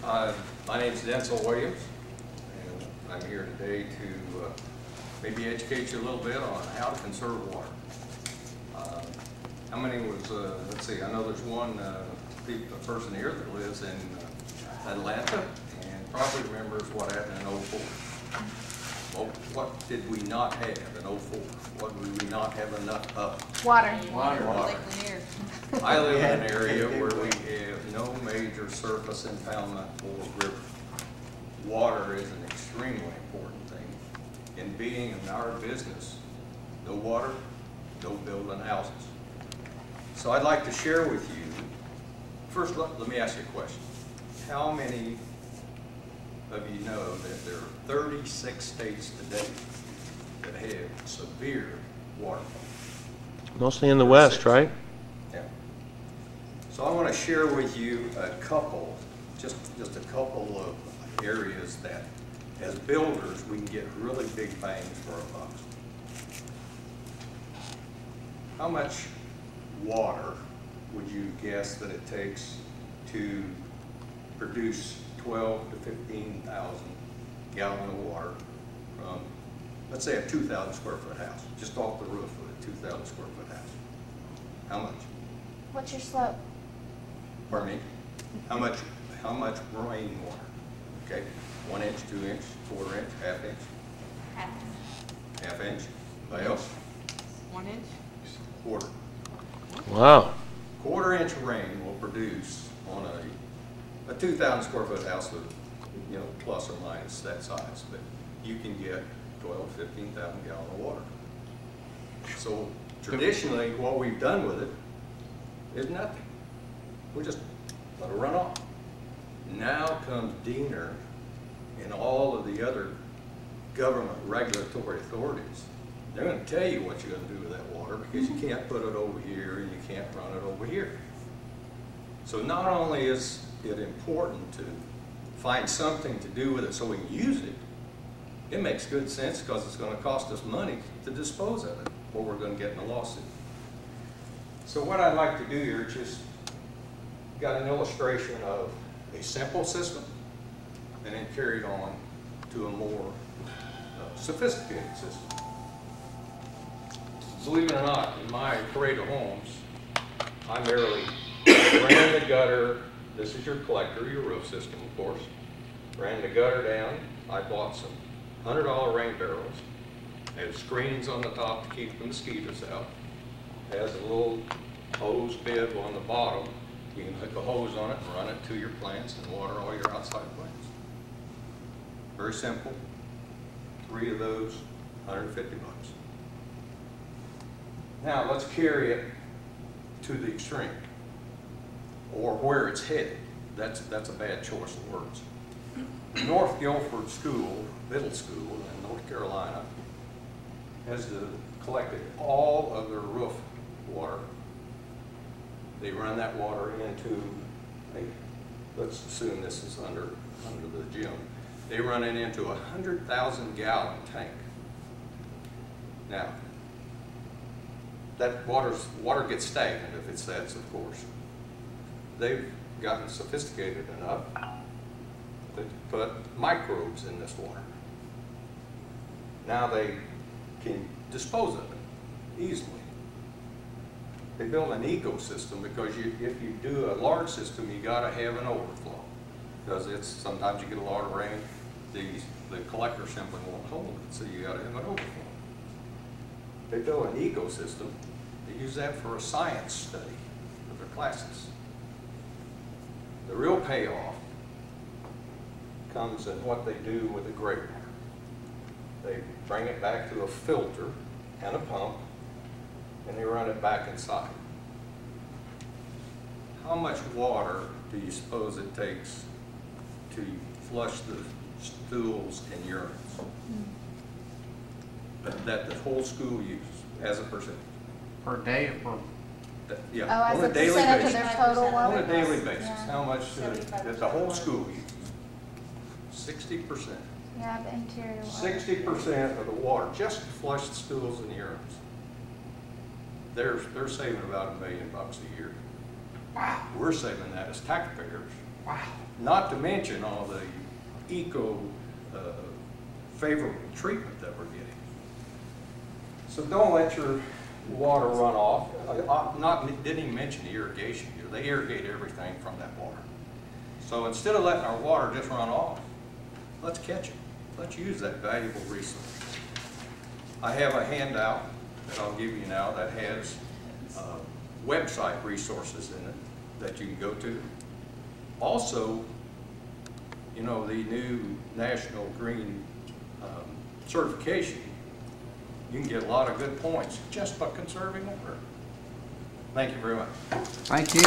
My name is Densel Williams, and I'm here today to maybe educate you a little bit on how to conserve water. How many was, let's see, I know there's one person here that lives in Atlanta and probably remembers what happened in '04. Well, what did we not have in '04? What did we not have enough of? Water. I live in an area where we have no major surface impoundment or river. Water is an extremely important thing. In being in our business, no water, no building houses. So I'd like to share with you, first let me ask you a question. How many of you know that there are 36 states today that have severe water problems? Mostly in the West, right? Yeah. So I want to share with you a couple, just a couple of areas that, as builders, we can get really big bangs for our bucks. How much water would you guess that it takes to produce 12 to 15,000 gallons of water from, let's say, a 2,000 square foot house, just off the roof of a 2,000 square foot house? How much? What's your slope? Pardon me? How much rainwater? Okay, 1 inch, 2 inch, 1/4 inch, half inch? Half inch. Anybody else? 1 inch? Quarter. Wow. 1/4 inch rain will produce on a 2,000 square foot house with, you know, plus or minus that size, but you can get 12, 15,000 gallons of water. So traditionally, what we've done with it is nothing. We just let it run off. Now comes Diener and all of the other government regulatory authorities. They're going to tell you what you're going to do with that water because you can't put it over here and you can't run it over here. So not only is it important to find something to do with it so we can use it, it makes good sense because it's going to cost us money to dispose of it, or we're going to get in a lawsuit. So what I'd like to do here is just got an illustration of a simple system and then carried on to a more sophisticated system. Believe it or not, in my parade of homes, I merely ran the gutter. This is your collector, your roof system, of course. Ran the gutter down. I bought some $100 rain barrels. Had screens on the top to keep the mosquitoes out. Has a little hose bed on the bottom. You can hook a hose on it and run it to your plants and water all your outside plants. Very simple. 3 of those, 150 bucks. Now let's carry it to the extreme, or where it's headed. That's a bad choice of words. North Guilford School, middle school in North Carolina, has collected all of their roof water. They run that water into let's assume this is under the gym. They run it into a 100,000 gallon tank. Now, that water gets stagnant if it sets, of course. They've gotten sophisticated enough to put microbes in this water. Now they can dispose of it easily. They build an ecosystem because if you do a large system, you got to have an overflow because sometimes you get a lot of rain, the collector simply won't hold it, so you got to have an overflow. They build an ecosystem. They use that for a science study of their classes. The real payoff comes in what they do with the gray water. They bring it back to a filter and a pump, and they run it back inside. How much water do you suppose it takes to flush the stools and urines that the whole school uses as a percentage? Per day or per? Yeah, Oh, on as a a daily percentage of basis. their total On water? a daily basis, Yeah. how much that the whole school uses? 60%. Yeah, the interior water. 60% of the water just to flush the stools and urines. They're saving about $1 million a year. Wow. We're saving that as taxpayers. Wow. Not to mention all the eco favorable treatment that we're getting. So don't let your water run off. Didn't even mention the irrigation here. They irrigate everything from that water. So instead of letting our water just run off, let's catch it. Let's use that valuable resource. I have a handout that I'll give you now that has website resources in it that you can go to. Also, you know, the new National Green certification, you can get a lot of good points just by conserving water. Thank you very much. Thank you.